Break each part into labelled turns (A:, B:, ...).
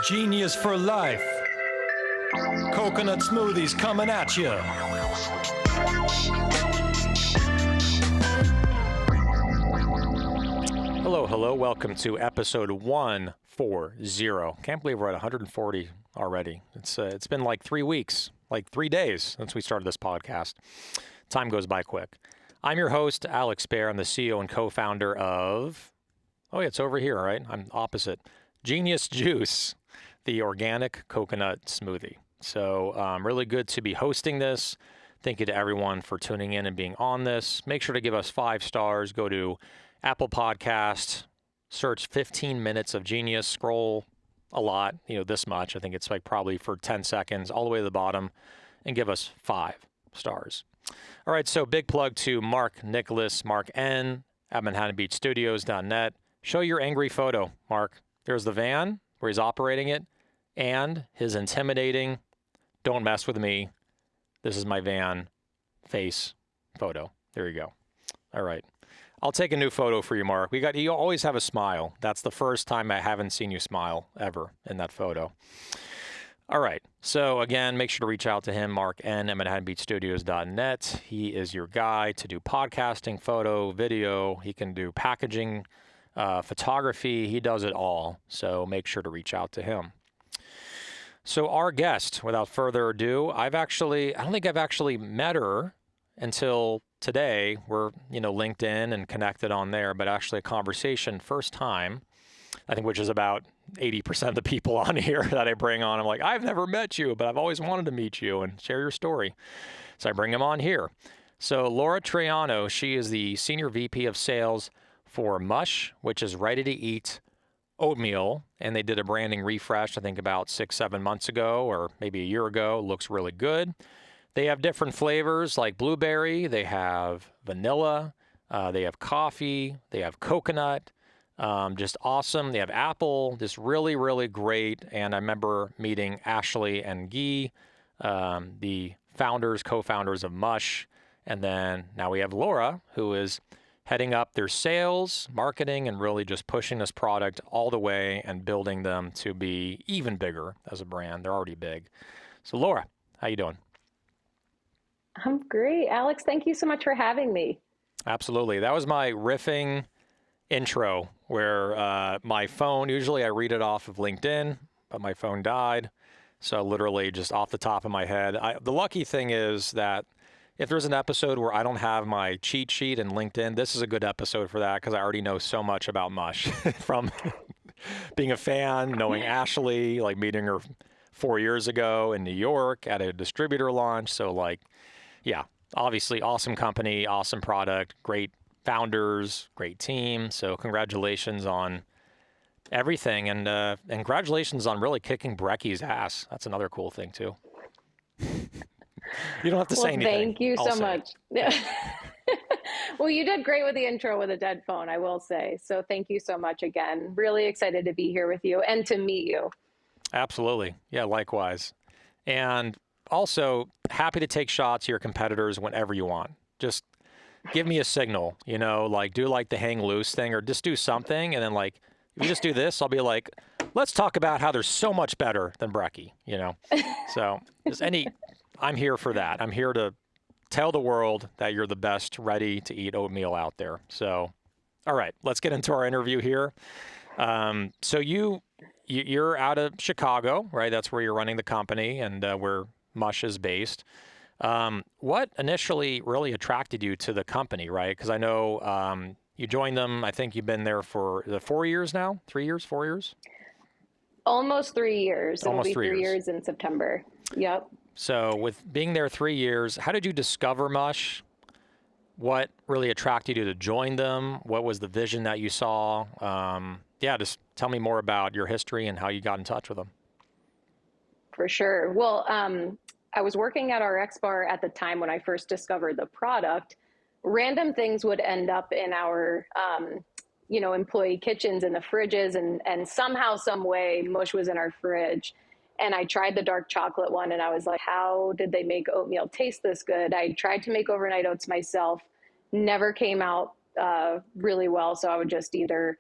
A: Genius for life. Coconut smoothies coming at you. Hello. Welcome to episode 140. Can't believe we're at 140 already. It's been like 3 weeks, like 3 days since we started this podcast. Time goes by quick. I'm your host, Alex Baer. I'm the CEO and co-founder of, it's over here, right? I'm opposite. Genius Juice, the organic coconut smoothie. So really good to be hosting this. Thank you to everyone for tuning in and being on this. Make sure to give us 5 stars. Go to Apple Podcast, search 15 minutes of Genius, scroll a lot, this much. I think it's like probably for 10 seconds, all the way to the bottom, and give us 5 stars. All right, so big plug to Mark Nicholas, Mark N, at ManhattanBeachStudios.net. Show your angry photo, Mark. There's the van where he's operating it, and his intimidating, don't mess with me, this is my van face photo. There you go. All right. I'll take a new photo for you, Mark. You always have a smile. That's the first time I haven't seen you smile ever in that photo. All right. So again, make sure to reach out to him, Mark N, at ManhattanBeachStudios.net. He is your guy to do podcasting, photo, video. He can do packaging, photography. He does it all. So make sure to reach out to him. So our guest, without further ado, I don't think I've actually met her until today. We're, LinkedIn and connected on there, but actually a conversation first time, I think, which is about 80% of the people on here that I bring on. I'm like, I've never met you, but I've always wanted to meet you and share your story. So I bring them on here. So Laura Troiano, she is the Senior VP of Sales for MUSH, which is ready-to-eat oatmeal, and they did a branding refresh, I think about 6-7 months ago, or maybe a year ago. Looks really good. They have different flavors like blueberry, they have vanilla, they have coffee, they have coconut, just awesome. They have apple, just really, really great. And I remember meeting Ashley and Guy, the co-founders of MUSH. And then now we have Laura, who is heading up their sales, marketing, and really just pushing this product all the way and building them to be even bigger as a brand. They're already big. So Laura, how you doing?
B: I'm great, Alex. Thank you so much for having me.
A: Absolutely. That was my riffing intro where my phone, usually I read it off of LinkedIn, but my phone died. So literally just off the top of my head. The lucky thing is that if there's an episode where I don't have my cheat sheet in LinkedIn, this is a good episode for that because I already know so much about MUSH from being a fan, knowing Ashley, like meeting her 4 years ago in New York at a distributor launch. So yeah, obviously awesome company, awesome product, great founders, great team. So congratulations on everything. And congratulations on really kicking Brecky's ass. That's another cool thing too. You don't have to say anything.
B: Thank you so much. Yeah. Well, you did great with the intro with a dead phone, I will say. So thank you so much again. Really excited to be here with you and to meet you.
A: Absolutely. Yeah, likewise. And also happy to take shots at your competitors whenever you want. Just give me a signal, do like the hang loose thing or just do something. And then if you just do this, I'll be like, let's talk about how they're so much better than Brecky, So I'm here for that. I'm here to tell the world that you're the best ready to eat oatmeal out there. So, all right, let's get into our interview here. So you're out of Chicago, right? That's where you're running the company and where MUSH is based. What initially really attracted you to the company, right? Because I know you joined them, I think you've been there for 4 years now? 3 years, 4 years?
B: Almost 3 years.
A: Almost
B: It'll be
A: 3
B: 3 years in September. Yep.
A: So with being there 3 years, how did you discover MUSH? What really attracted you to join them? What was the vision that you saw? Just tell me more about your history and how you got in touch with them.
B: For sure. Well, I was working at our X bar at the time when I first discovered the product. Random things would end up in our, employee kitchens and the fridges, and somehow, some way, MUSH was in our fridge. And I tried the dark chocolate one and I was like, how did they make oatmeal taste this good? I tried to make overnight oats myself, never came out really well. So I would just either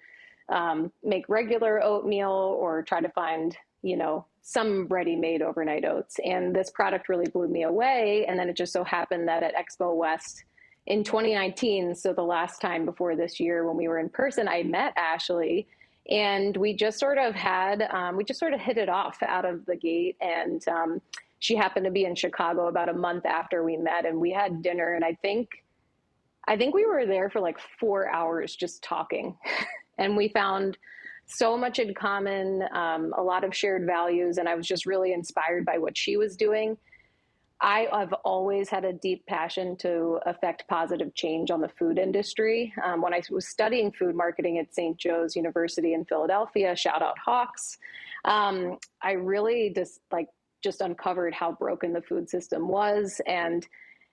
B: make regular oatmeal or try to find some ready-made overnight oats. And this product really blew me away. And then it just so happened that at Expo West in 2019, so the last time before this year when we were in person, I met Ashley, and we just sort of hit it off out of the gate. And she happened to be in Chicago about a month after we met, and we had dinner. And I think we were there for like 4 hours just talking, and we found so much in common, a lot of shared values, and I was just really inspired by what she was doing. I've always had a deep passion to affect positive change on the food industry. When I was studying food marketing at St. Joe's University in Philadelphia, shout out Hawks, I really just uncovered how broken the food system was, and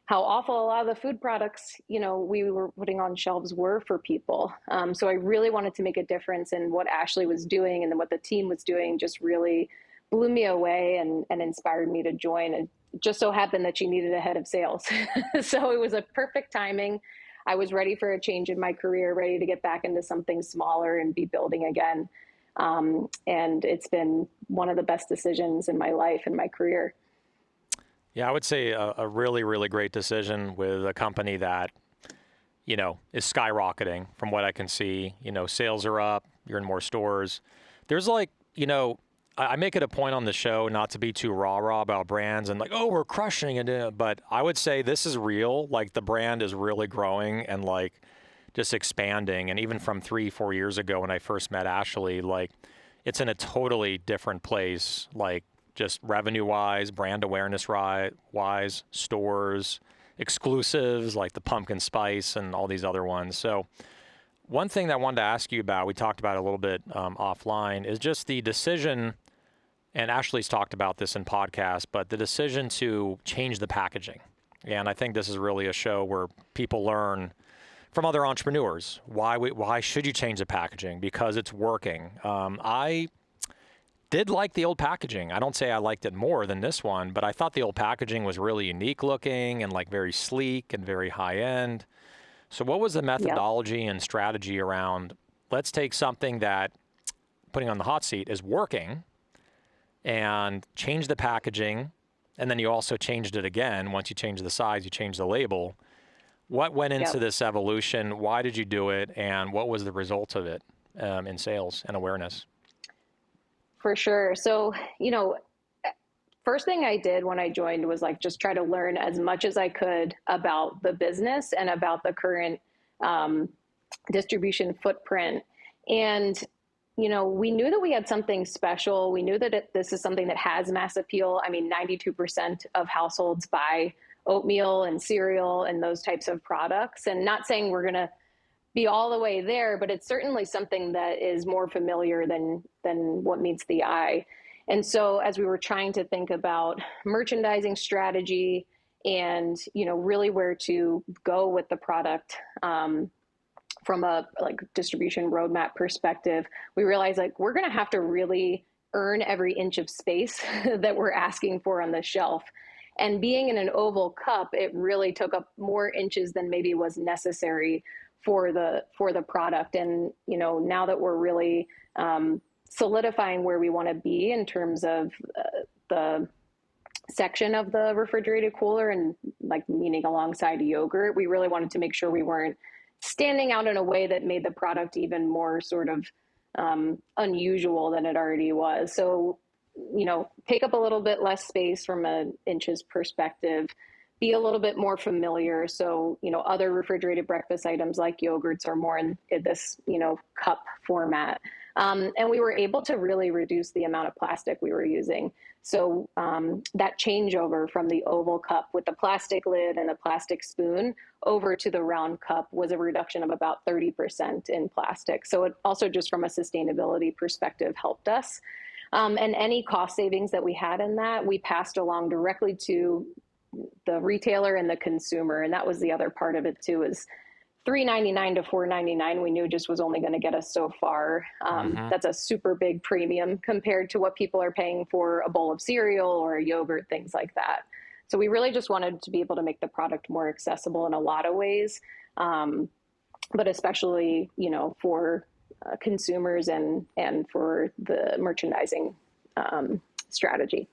B: how awful a lot of the food products, we were putting on shelves were for people. So I really wanted to make a difference, in what Ashley was doing and then what the team was doing just really blew me away, and inspired me to join. And it just so happened that she needed a head of sales. So it was a perfect timing. I was ready for a change in my career, ready to get back into something smaller and be building again. And it's been one of the best decisions in my life and my career.
A: Yeah, I would say a really, really great decision with a company that, is skyrocketing from what I can see. Sales are up, you're in more stores. There's I make it a point on the show not to be too rah-rah about brands and like, oh, we're crushing it. But I would say this is real. Like, the brand is really growing and like just expanding. And even from 3, 4 years ago when I first met Ashley, like, it's in a totally different place. Like, just revenue-wise, brand awareness-wise, stores, exclusives like the pumpkin spice and all these other ones. So one thing that I wanted to ask you about, we talked about it a little bit offline, is just the decision, and Ashley's talked about this in podcasts, but the decision to change the packaging. And I think this is really a show where people learn from other entrepreneurs. Why should you change the packaging? Because it's working. I did like the old packaging. I don't say I liked it more than this one, but I thought the old packaging was really unique looking and like very sleek and very high end. So what was the
B: Yep.
A: methodology and strategy around, let's take something that, putting on the hot seat, is working and change the packaging, and then you also changed it again. Once you change the size, you change the label. What went into
B: Yep.
A: this evolution? Why did you do it? And what was the result of it in sales and awareness?
B: For sure. So, first thing I did when I joined was like just try to learn as much as I could about the business and about the current um, distribution footprint. And, we knew that we had something special. We knew that this is something that has mass appeal. I mean, 92% of households buy oatmeal and cereal and those types of products. And not saying we're going to be all the way there, but it's certainly something that is more familiar than what meets the eye. And so as we were trying to think about merchandising strategy and really where to go with the product, from a like distribution roadmap perspective, we realized like we're going to have to really earn every inch of space that we're asking for on the shelf. And being in an oval cup, it really took up more inches than maybe was necessary for the product. And now that we're really solidifying where we want to be in terms of the section of the refrigerated cooler, and like meaning alongside yogurt, we really wanted to make sure we weren't standing out in a way that made the product even more sort of unusual than it already was. So, take up a little bit less space from an inches perspective, be a little bit more familiar. So, other refrigerated breakfast items like yogurts are more in this, cup format. And we were able to really reduce the amount of plastic we were using. So that changeover from the oval cup with the plastic lid and the plastic spoon over to the round cup was a reduction of about 30% in plastic. So it also, just from a sustainability perspective, helped us. And any cost savings that we had in that, we passed along directly to the retailer and the consumer. And that was the other part of it too, is $3.99 to $4.99 we knew just was only going to get us so far.
A: Mm-hmm.
B: That's a super big premium compared to what people are paying for a bowl of cereal or a yogurt, things like that. So we really just wanted to be able to make the product more accessible in a lot of ways, but especially for consumers and for the merchandising strategy.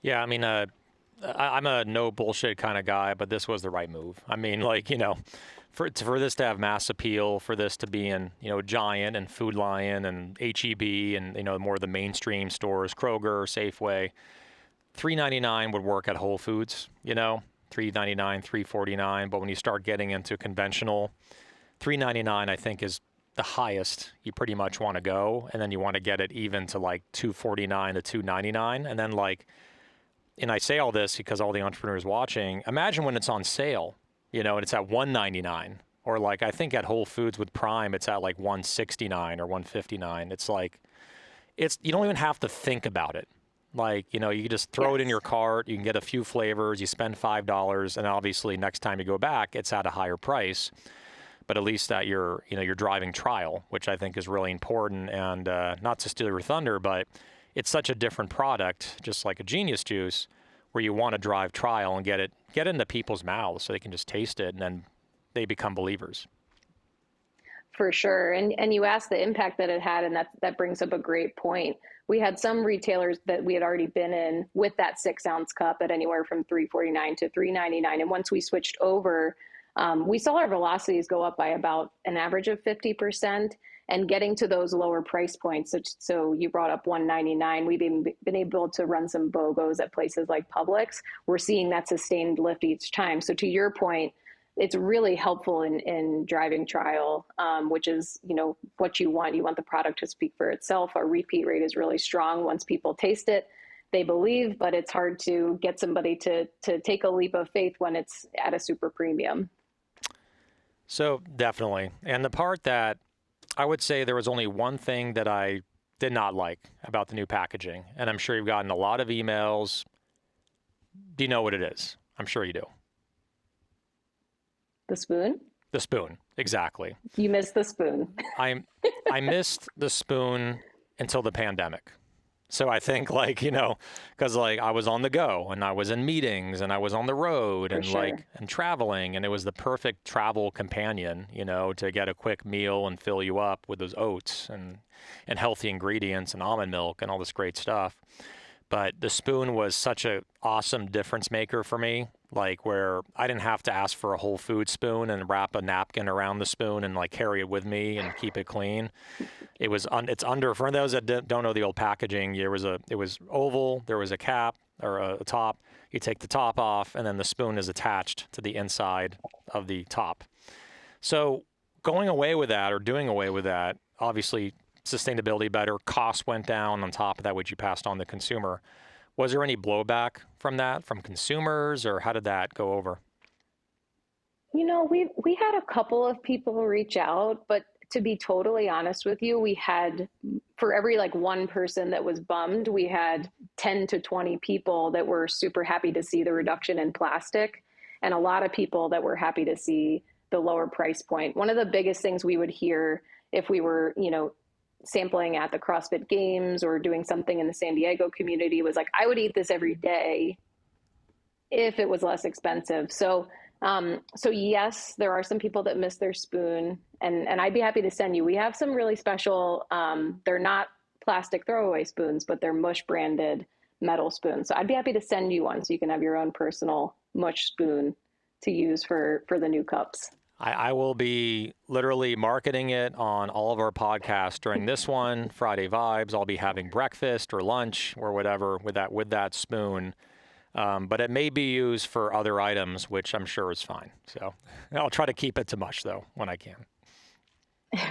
A: Yeah, I mean, I'm a no bullshit kind of guy, but this was the right move. I mean, like, for this to have mass appeal, for this to be in, Giant and Food Lion and HEB and, more of the mainstream stores, Kroger, Safeway, $3.99 would work at Whole Foods, $3.99, $3.49. But when you start getting into conventional, $3.99, I think, is the highest you pretty much want to go. And then you want to get it even to like $2.49 to $2.99. And then and I say all this because all the entrepreneurs watching, imagine when it's on sale, and it's at $1.99, or like, I think at Whole Foods with Prime, it's at like $1.69 or $1.59. It's like, you don't even have to think about it. Like, you just throw it in your cart, you can get a few flavors, you spend $5, and obviously next time you go back, it's at a higher price. But at least that you're driving trial, which I think is really important. And not to steal your thunder, but it's such a different product, just like a Genius Juice, where you want to drive trial and get it into people's mouths so they can just taste it, and then they become believers.
B: For sure. And you asked the impact that it had, and that brings up a great point. We had some retailers that we had already been in with that 6-ounce cup at anywhere from $3.49 to $3.99. And once we switched over, we saw our velocities go up by about an average of 50%, and getting to those lower price points. So you brought up $1.99. We've been able to run some BOGOs at places like Publix. We're seeing that sustained lift each time. So to your point, it's really helpful in driving trial, which is, what you want. You want the product to speak for itself. Our repeat rate is really strong. Once people taste it, they believe, but it's hard to get somebody to take a leap of faith when it's at a super premium.
A: So definitely. And the part that I would say there was only one thing that I did not like about the new packaging, and I'm sure you've gotten a lot of emails. Do you know what it is? I'm sure you do.
B: The spoon?
A: The spoon, exactly.
B: You missed the spoon.
A: I missed the spoon until the pandemic. So I think because I was on the go and I was in meetings and I was on the road and and traveling, and it was the perfect travel companion, to get a quick meal and fill you up with those oats and healthy ingredients and almond milk and all this great stuff. But the spoon was such an awesome difference maker for me, where I didn't have to ask for a Whole Food spoon and wrap a napkin around the spoon and carry it with me and keep it clean. It's under, for those that don't know the old packaging, it was oval, there was a cap or a top. You take the top off, and then the spoon is attached to the inside of the top. So going away with that, or doing away with that, obviously sustainability better, costs went down on top of that, which you passed on the consumer. Was there any blowback from that, from consumers, or how did that go over?
B: We had a couple of people reach out, but to be totally honest with you, we had, for every one person that was bummed, we had 10 to 20 people that were super happy to see the reduction in plastic, and a lot of people that were happy to see the lower price point. One of the biggest things we would hear if we were, sampling at the CrossFit Games or doing something in the San Diego community was I would eat this every day if it was less expensive. So yes, there are some people that miss their spoon, and I'd be happy to send you. We have some really special, they're not plastic throwaway spoons, but they're MUSH branded metal spoons. So I'd be happy to send you one so you can have your own personal MUSH spoon to use for the new cups.
A: I will be literally marketing it on all of our podcasts during this one, Friday Vibes. I'll be having breakfast or lunch or whatever with that spoon. But it may be used for other items, which I'm sure is fine. So I'll try to keep it to MUSH, though, when I can.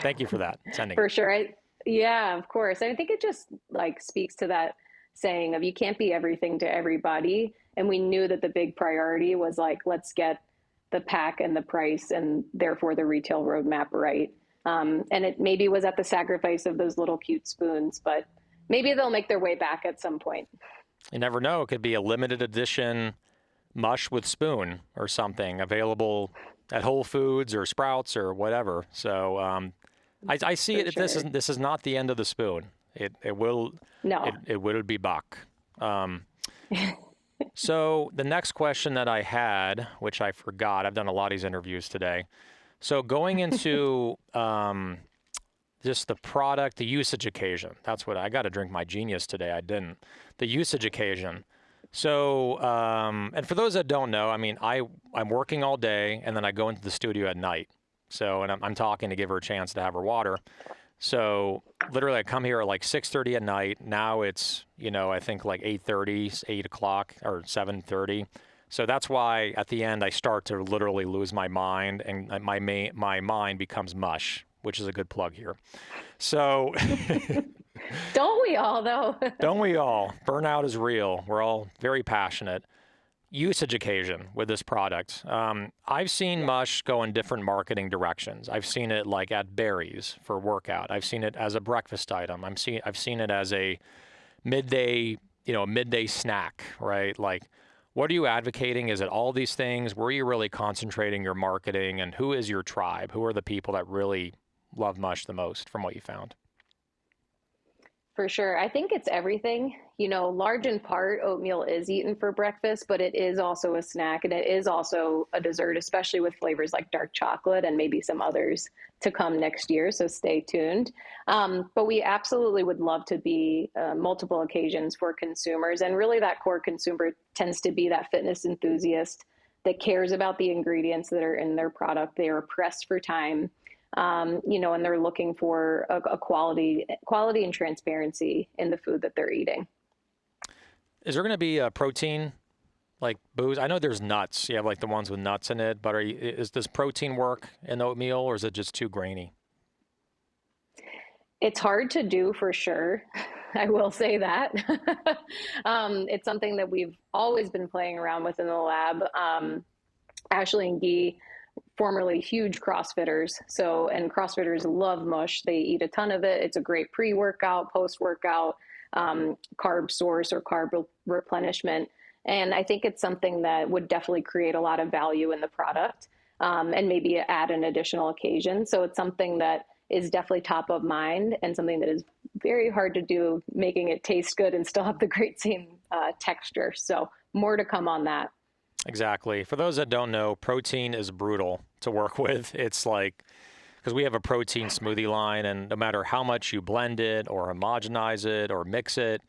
A: Thank you for that, sending
B: For
A: it.
B: sure. Yeah, of course. I think it just speaks to that saying of you can't be everything to everybody. And we knew that the big priority was let's get the pack and the price and therefore the retail roadmap right. And it maybe was at the sacrifice of those little cute spoons, but maybe they'll make their way back at some point.
A: You never know. It could be a limited edition MUSH with spoon or something available at Whole Foods or Sprouts or whatever. So I see it.
B: Sure.
A: This is not the end of the spoon. It will be back. So the next question that I had, which I forgot, I've done a lot of these interviews today. So going into just the product, the usage occasion. That's what I got to drink my Genius today. I didn't. The usage occasion. So, and for those that don't know, I mean, I'm working all day and then I go into the studio at night. So, and I'm talking to give her a chance to have her water. So literally I come here at like 6:30 at night. Now it's, I think like 8:30, 8 o'clock or 7:30. So that's why at the end I start to literally lose my mind and my mind becomes mush, which is a good plug here. So
B: Don't we all, though?
A: don't we all? Burnout is real. We're all very passionate. Usage occasion with this product. I've seen
B: Yeah.
A: mush go in different marketing directions. I've seen it like at Berries for workout. I've seen it as a breakfast item. I've seen it as a midday, a midday snack, right? Like, what are you advocating? Is it all these things? Where are you really concentrating your marketing, and who is your tribe? Who are the people that really love mush the most from what you found?
B: For sure. I think it's everything. Large in part, oatmeal is eaten for breakfast, but it is also a snack and it is also a dessert, especially with flavors like dark chocolate and maybe some others to come next year. So stay tuned. But we absolutely would love to be multiple occasions for consumers. And really, that core consumer tends to be that fitness enthusiast that cares about the ingredients that are in their product. They are pressed for time, and they're looking for a quality and transparency in the food that they're eating.
A: Is there going to be a protein like booze? I know there's nuts. You have like the ones with nuts in it, but does protein work in oatmeal or is it just too grainy?
B: It's hard to do for sure. I will say that. It's something that we've always been playing around with in the lab. Ashley and Guy, formerly huge CrossFitters. And CrossFitters love mush. They eat a ton of it. It's a great pre-workout, post-workout, carb source or carb replenishment. And I think it's something that would definitely create a lot of value in the product, and maybe add an additional occasion. So it's something that is definitely top of mind and something that is very hard to do, making it taste good and still have the great same texture. So more to come on that.
A: Exactly. For those that don't know, protein is brutal to work with. It's like, because we have a protein smoothie line, and no matter how much you blend it or homogenize it or mix it,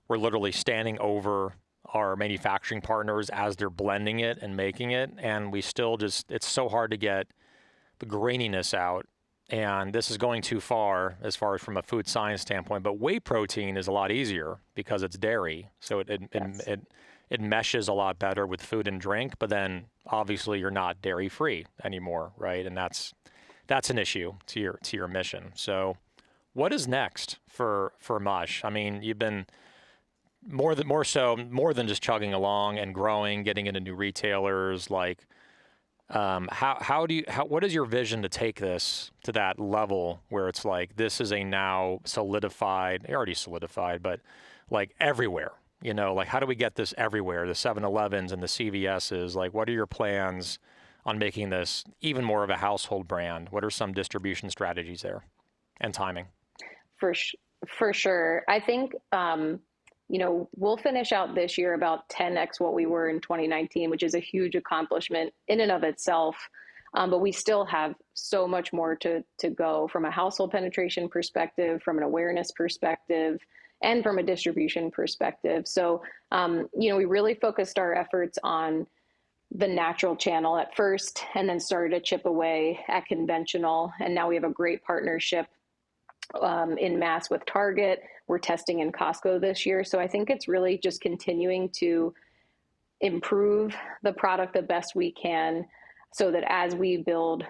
A: we're literally standing over our manufacturing partners as they're blending it and making it. And we still it's so hard to get the graininess out. And this is going too far as from a food science standpoint. But whey protein is a lot easier because it's dairy. So
B: Yes.
A: it meshes a lot better with food and drink, but then obviously you're not dairy free anymore, right? And that's an issue to your mission. So what is next for Mush? I mean, you've been more than just chugging along and growing, getting into new retailers. Like, what is your vision to take this to that level where it's like this is a now solidified, already solidified, but like everywhere? Like how do we get this everywhere? The 7-Elevens and the CVSs. Like, what are your plans on making this even more of a household brand? What are some distribution strategies there and timing?
B: For for sure. I think we'll finish out this year about 10x what we were in 2019, which is a huge accomplishment in and of itself. But we still have so much more to go from a household penetration perspective, from an awareness perspective, and from a distribution perspective. So, we really focused our efforts on the natural channel at first, and then started to chip away at conventional. And now we have a great partnership in mass with Target. We're testing in Costco this year. So I think it's really just continuing to improve the product the best we can so that as we build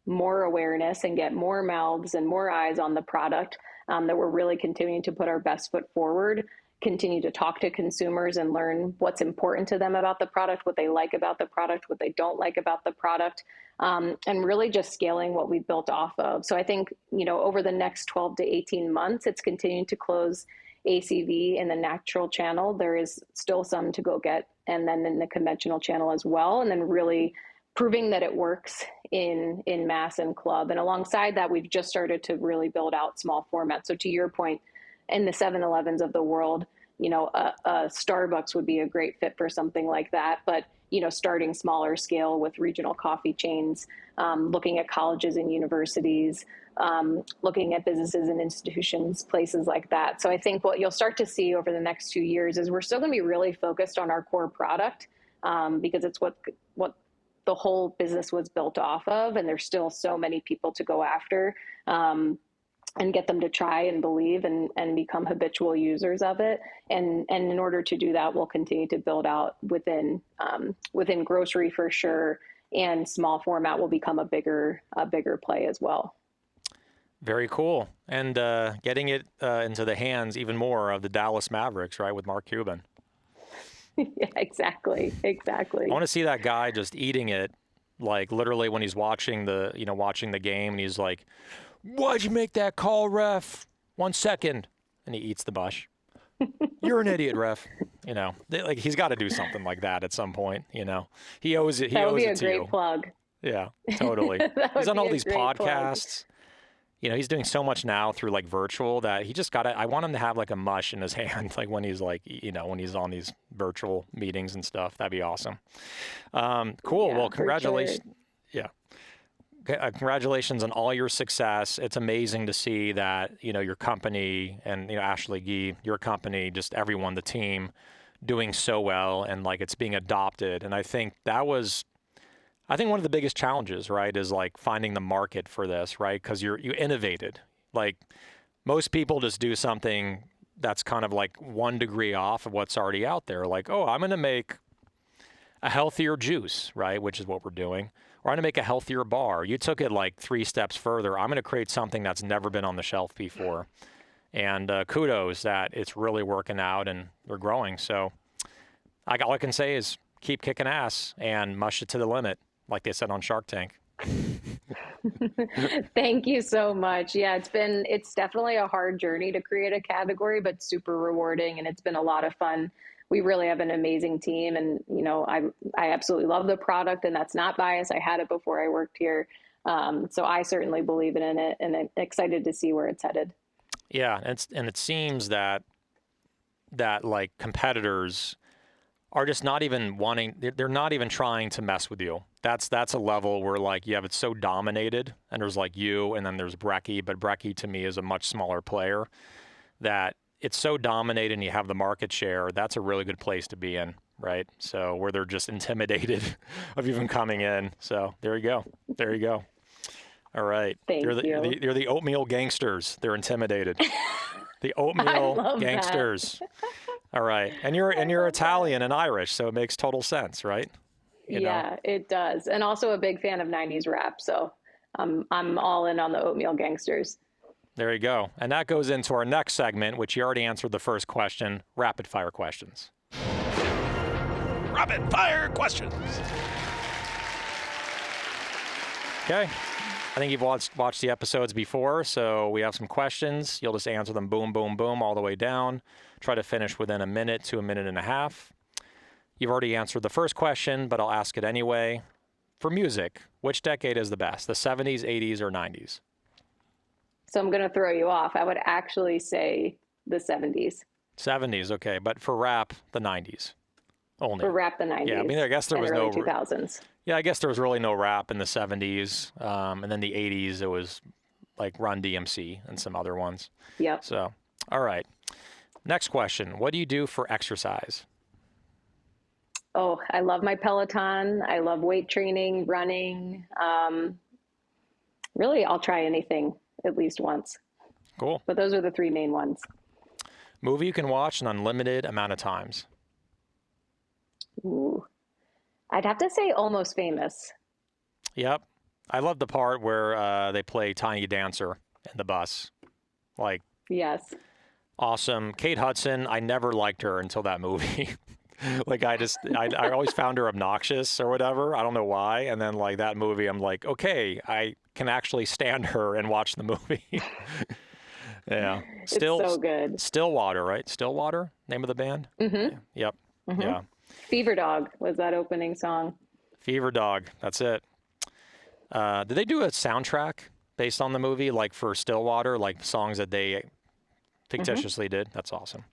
B: more awareness and get more mouths and more eyes on the product, that we're really continuing to put our best foot forward, continue to talk to consumers and learn what's important to them about the product, what they like about the product, what they don't like about the product, and really just scaling what we've built off of. So I think, over the next 12 to 18 months, it's continuing to close ACV in the natural channel. There is still some to go get, and then in the conventional channel as well, and then really proving that it works in mass and club. And alongside that, we've just started to really build out small format. So to your point, in the 7-Elevens of the world, a Starbucks would be a great fit for something like that. But, starting smaller scale with regional coffee chains, looking at colleges and universities, looking at businesses and institutions, places like that. So I think what you'll start to see over the next 2 years is we're still going to be really focused on our core product, because it's what the whole business was built off of, and there's still so many people to go after. And get them to try and believe and become habitual users of it. And in order to do that, we'll continue to build out within grocery for sure, and small format will become a bigger play as well.
A: Very cool. And getting it into the hands even more of the Dallas Mavericks, right, with Mark Cuban.
B: Yeah, exactly.
A: I want to see that guy just eating it, like literally when he's watching the game, and he's like, "Why'd you make that call, ref? 1 second," and he eats the mush. "You're an idiot, ref." Like he's got to do something like that at some point. He owes it. He
B: That would
A: owes
B: be
A: it
B: a
A: to
B: great
A: you.
B: plug.
A: Yeah, totally.
B: That
A: He's
B: would
A: on
B: be
A: all
B: a
A: these
B: great plug.
A: podcasts. He's doing so much now through like virtual that he just got to. I want him to have like a mush in his hand, like when he's like, when he's on these virtual meetings and stuff. That'd be awesome. Cool.
B: Yeah,
A: Well,
B: for
A: congratulations.
B: sure.
A: Yeah. Congratulations on all your success. It's amazing to see that, your company and, Ashley Gee, your company, just everyone, the team doing so well, and like it's being adopted. And I think one of the biggest challenges, right, is like finding the market for this, right? Because you innovated. Like most people just do something that's kind of like 1 degree off of what's already out there. Like, oh, I'm going to make a healthier juice, right? Which is what we're doing. Or I'm going to make a healthier bar. You took it like 3 steps further. I'm going to create something that's never been on the shelf before. And kudos that it's really working out and they're growing. So all I can say is keep kicking ass and mush it to the limit, like they said on Shark Tank.
B: Thank you so much. Yeah, it's definitely a hard journey to create a category, but super rewarding, and it's been a lot of fun. We really have an amazing team, and I absolutely love the product, and that's not bias. I had it before I worked here, so I certainly believe in it, and I'm excited to see where it's headed.
A: Yeah, and it seems that like competitors are just not even wanting. They're not even trying to mess with you. That's a level where like it's so dominated, and there's like you, and then there's Brecky, but Brecky to me is a much smaller player. That it's so dominated, and you have the market share. That's a really good place to be in, right? So where they're just intimidated of even coming in. So there you go. There you go. All right.
B: Thank you.
A: You're the oatmeal gangsters. They're intimidated. The
B: I
A: oatmeal
B: love that.
A: gangsters. All right. And you're Italian and Irish, so it makes total sense, right?
B: Yeah, it does. And also a big fan of 90s rap, so I'm all in on the oatmeal gangsters.
A: There you go. And that goes into our next segment, which you already answered the first question, rapid fire questions. Rapid fire questions. Okay. I think you've watched the episodes before, so we have some questions. You'll just answer them boom, boom, boom, all the way down. Try to finish within a minute to a minute and a half. You've already answered the first question, but I'll ask it anyway. For music, which decade is the best, the 70s, 80s, or 90s?
B: So I'm going to throw you off. I would actually say the 70s.
A: 70s, okay. But for rap, the 90s only.
B: For rap, the 90s.
A: Yeah, I mean, I guess there was
B: early
A: no
B: 2000s.
A: Yeah, I guess there was really no rap in the 70s. And then the 80s, it was like Run DMC and some other ones.
B: Yep.
A: So, all right. Next question. What do you do for exercise?
B: Oh, I love my Peloton. I love weight training, running. Really, I'll try anything at least once.
A: Cool.
B: But those are the 3 main ones.
A: Movie you can watch an unlimited amount of times.
B: Ooh. I'd have to say Almost Famous.
A: Yep. I love the part where they play Tiny Dancer in the bus. Like,
B: Yes.
A: awesome. Kate Hudson, I never liked her until that movie. Like I always found her obnoxious or whatever. I don't know why. And then like that movie, I'm like, okay, I can actually stand her and watch the movie. Yeah.
B: It's so good.
A: Stillwater, right? Stillwater, name of the band?
B: Mm-hmm.
A: Yep.
B: Mm-hmm.
A: Yeah.
B: Fever Dog was that opening song.
A: Fever Dog. That's it. Did they do a soundtrack based on the movie, like for Stillwater, like songs that they fictitiously did? That's awesome.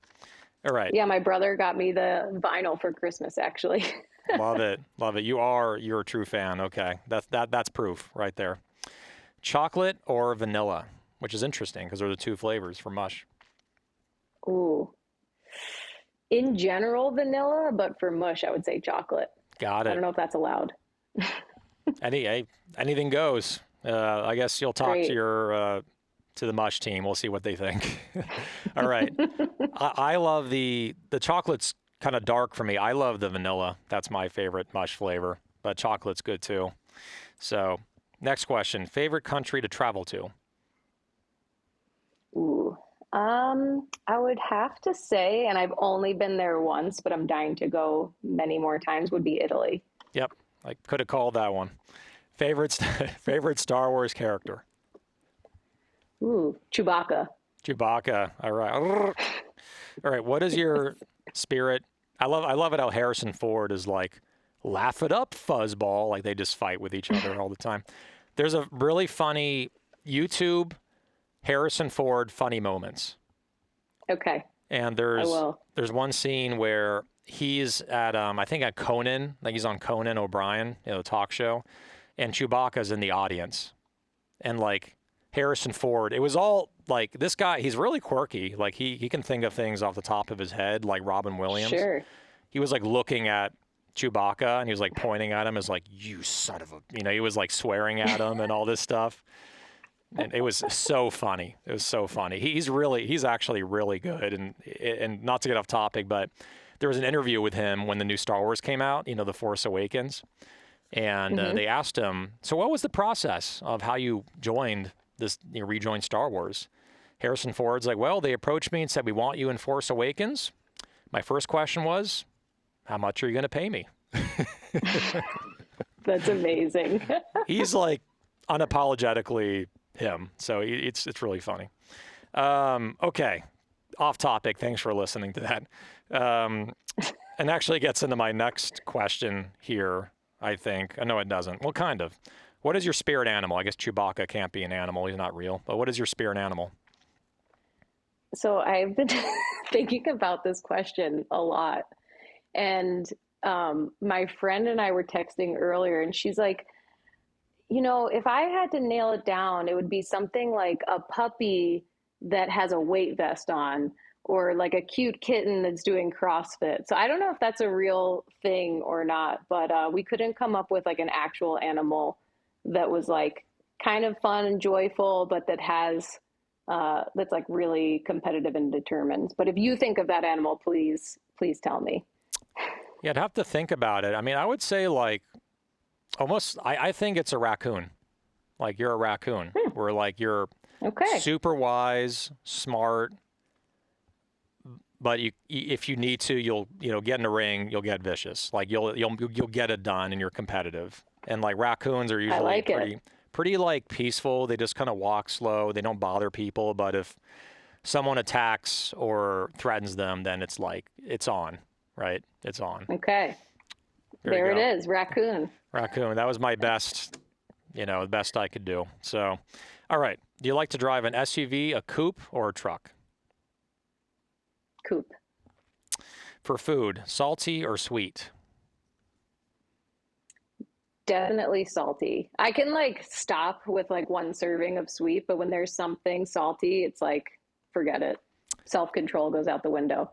A: All right.
B: Yeah, my brother got me the vinyl for Christmas, actually.
A: Love it. Love it. You're a true fan. Okay. That's proof right there. chocolate or vanilla, which is interesting because they're the two flavors for mush.
B: Ooh. In general, vanilla, but for mush, I would say chocolate.
A: Got
B: I
A: it.
B: don't know if that's allowed.
A: Anything goes. I guess you'll talk to
B: Great.
A: your to the mush team. We'll see what they think. All right. I love the chocolate's kind of dark for me. I love the vanilla. That's my favorite mush flavor, but chocolate's good too. So, next question: favorite country to travel to?
B: Ooh. I would have to say, and I've only been there once, but I'm dying to go many more times, would be Italy.
A: Yep, I could have called that one. Favorite favorite Star Wars character?
B: Ooh, Chewbacca.
A: Chewbacca. All right. All right. What is your spirit? I love it how Harrison Ford is like, laugh it up, fuzzball. Like they just fight with each other all the time. There's a really funny YouTube Harrison Ford funny moments.
B: Okay,
A: And
B: I will.
A: there's one scene where he's at I think at Conan, like he's on Conan O'Brien, talk show, and Chewbacca's in the audience. And like Harrison Ford, it was all like this guy, he's really quirky. Like he can think of things off the top of his head, like Robin Williams.
B: Sure.
A: He was like looking at Chewbacca and he was like pointing at him as like, you son of a, he was like swearing at him and all this stuff. And it was so funny. It was so funny. He's actually really good. And not to get off topic, but there was an interview with him when the new Star Wars came out, The Force Awakens. And
B: Hmm.
A: they asked him, so what was the process of how you joined this, rejoined Star Wars? Harrison Ford's like, well, they approached me and said, we want you in Force Awakens. My first question was, how much are you going to pay me?
B: That's amazing.
A: He's like unapologetically him. So it's really funny. Okay, off topic. Thanks for listening to that. And actually gets into my next question here, I think. No, it doesn't. Well, kind of. What is your spirit animal? I guess Chewbacca can't be an animal. He's not real. But what is your spirit animal?
B: So I've been thinking about this question a lot. And my friend and I were texting earlier, and she's like, if I had to nail it down, it would be something like a puppy that has a weight vest on, or like a cute kitten that's doing CrossFit. So I don't know if that's a real thing or not, but we couldn't come up with like an actual animal that was like kind of fun and joyful, but that's like really competitive and determined. But if you think of that animal, please tell me.
A: Yeah, I'd have to think about it. I mean, I would say like almost, I think it's a raccoon. Like you're a raccoon, where like you're
B: Okay.
A: super wise, smart, but if you need to, you'll get in a ring, you'll get vicious. Like you'll get it done, and you're competitive. And like raccoons are
B: I
A: usually
B: like it.
A: pretty like peaceful. They just kind of walk slow. They don't bother people. But if someone attacks or threatens them, then it's like it's on, right? It's on.
B: Okay.
A: There you
B: There it
A: go,
B: is, raccoon.
A: raccoon. That was my best, the best I could do. So, all right. Do you like to drive an SUV, a coupe, or a truck?
B: Coop.
A: For food, salty or sweet?
B: Definitely salty. I can like stop with like one serving of sweet, but when there's something salty, it's like, forget it. Self control goes out the window.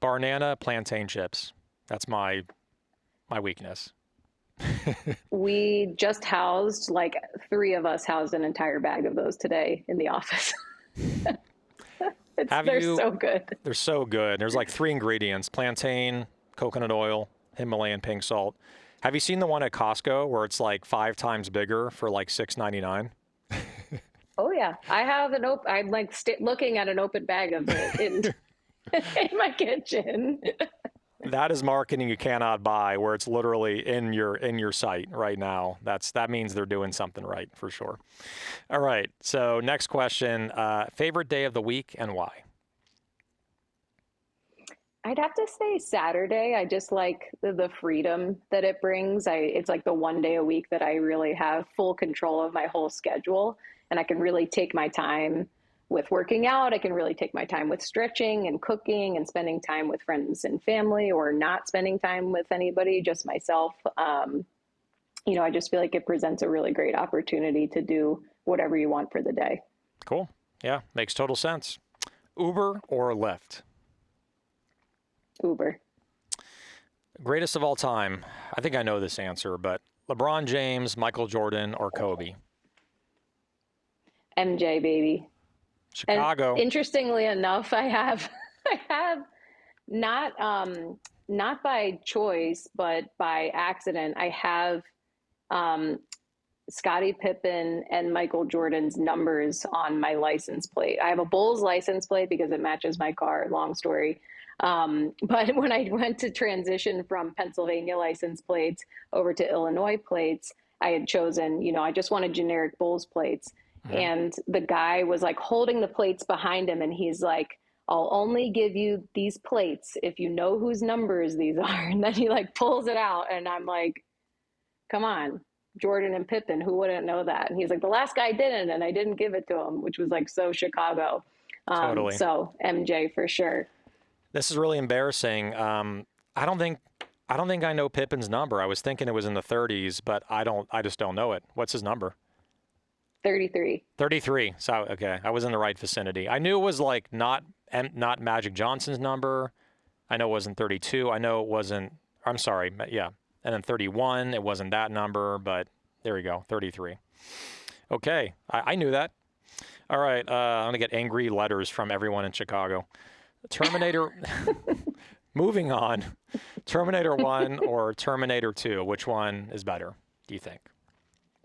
A: Banana, plantain chips. That's my weakness.
B: We just housed, like, three of us housed an entire bag of those today in the office.
A: Have
B: They're
A: you?
B: so good.
A: They're so good. There's like three ingredients: plantain, coconut oil, Himalayan pink salt. Have you seen the one at Costco where it's like 5 times bigger for like $6.99?
B: Oh yeah, I have I'm like looking at an open bag of it in in my kitchen.
A: That is marketing you cannot buy, where it's literally in your site right now. That means they're doing something right for sure. All right. So next question: favorite day of the week and why?
B: I'd have to say Saturday. I just like the freedom that it brings. It's like the one day a week that I really have full control of my whole schedule, and I can really take my time with working out. I can really take my time with stretching and cooking and spending time with friends and family, or not spending time with anybody, just myself. I just feel like it presents a really great opportunity to do whatever you want for the day.
A: Cool. Yeah, makes total sense. Uber or Lyft?
B: Uber.
A: Greatest of all time. I think I know this answer, but LeBron James, Michael Jordan, or Kobe?
B: MJ, baby.
A: Chicago.
B: And interestingly enough, I have not not by choice, but by accident, I have Scottie Pippen and Michael Jordan's numbers on my license plate. I have a Bulls license plate because it matches my car. Long story. But when I went to transition from Pennsylvania license plates over to Illinois plates, I had chosen, I just wanted generic Bulls plates. And the guy was like holding the plates behind him, and he's like, I'll only give you these plates if you know whose numbers these are. And then he like pulls it out, and I'm like, come on, Jordan and Pippen, who wouldn't know that? And he's like, the last guy didn't, and I didn't give it to him, which was like so Chicago.
A: Totally.
B: So MJ for sure.
A: This is really embarrassing. I don't think I know Pippen's number. I was thinking it was in the 30s, but I just don't know it. What's his number?
B: 33.
A: 33. So okay, I was in the right vicinity. I knew it was like not Magic Johnson's number. I know it wasn't 32. I know it wasn't. I'm sorry. Yeah, and then 31. It wasn't that number, but there we go. 33. Okay, I knew that. All right, I'm gonna get angry letters from everyone in Chicago. Terminator. Moving on. Terminator 1 or Terminator 2? Which one is better, do you think?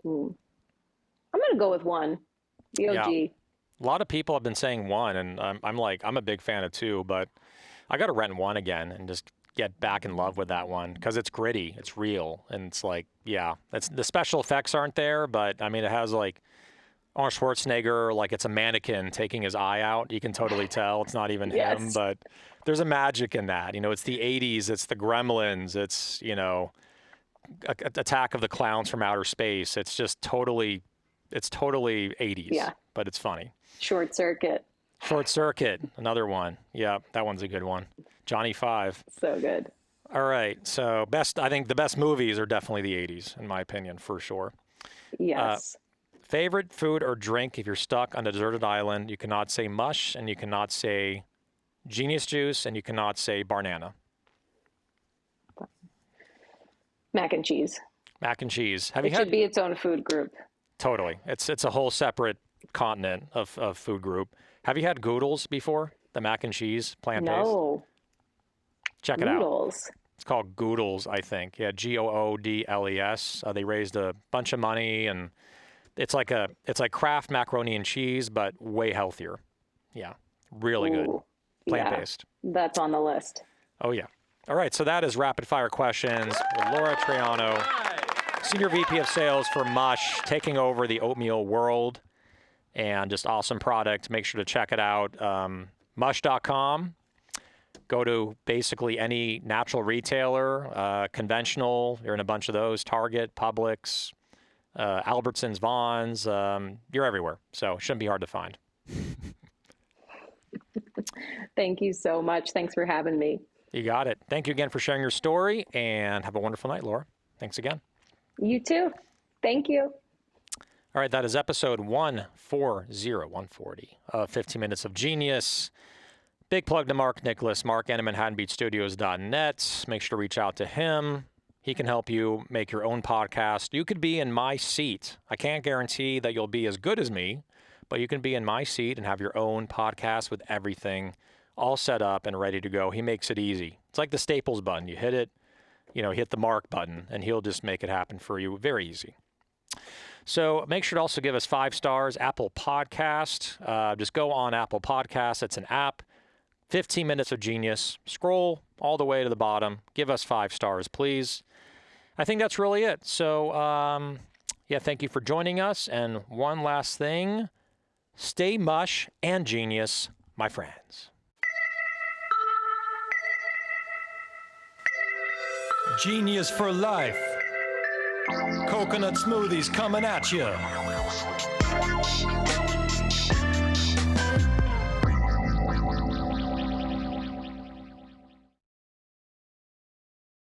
B: I'm going to go with 1. The OG.
A: Yeah. A lot of people have been saying 1, and I'm a big fan of 2, but I got to rent 1 again and just get back in love with that one because it's gritty, it's real, and it's like, yeah, the special effects aren't there, but I mean, it has like Arnold Schwarzenegger, like it's a mannequin taking his eye out. You can totally tell it's not even him, but there's a magic in that. It's the 80s, it's the Gremlins, it's, Attack of the Clowns from Outer Space. It's just totally 80s, but it's funny.
B: Short Circuit,
A: another one. Yeah, that one's a good one. Johnny Five.
B: So good.
A: All right, so I think the best movies are definitely the 80s, in my opinion, for sure.
B: Yes.
A: Favorite food or drink if you're stuck on a deserted island? You cannot say mush, and you cannot say genius juice, and you cannot say banana.
B: Mac and cheese.
A: Mac and cheese.
B: It should be its own food group.
A: Totally. It's a whole separate continent of food group. Have you had Goodles before? The mac and cheese plant-based?
B: No.
A: Check it
B: Goodles.
A: out. It's called Goodles, I think. Yeah, Goodles. They raised a bunch of money, and it's like Kraft macaroni and cheese, but way healthier. Yeah, really good. Plant-based.
B: Yeah, that's on the list.
A: Oh, yeah. All right, so that is Rapid Fire Questions with Laura Troiano, Senior VP of Sales for MUSH, taking over the oatmeal world, and just awesome product. Make sure to check it out. MUSH.com. Go to basically any natural retailer, conventional. You're in a bunch of those. Target, Publix, Albertsons, Vons. You're everywhere, so it shouldn't be hard to find.
B: Thank you so much. Thanks for having me.
A: You got it. Thank you again for sharing your story, and have a wonderful night, Laura. Thanks again.
B: You too. Thank you.
A: All right, that is episode 140 of 15 Minutes of Genius. Big plug to Mark Nicholas, Mark at ManhattanBeachStudios.net. Make sure to reach out to him. He can help you make your own podcast. You could be in my seat. I can't guarantee that you'll be as good as me, but you can be in my seat and have your own podcast with everything all set up and ready to go. He makes it easy. It's like the Staples button. You hit it, hit the Mark button, and he'll just make it happen for you. Very easy. So make sure to also give us 5 stars, Apple Podcast. Just go on Apple Podcasts. It's an app. 15 Minutes of Genius. Scroll all the way to the bottom. Give us 5 stars, please. I think that's really it. So, thank you for joining us. And one last thing, stay mush and genius, my friends.
C: Genius for life. Coconut smoothies coming at you.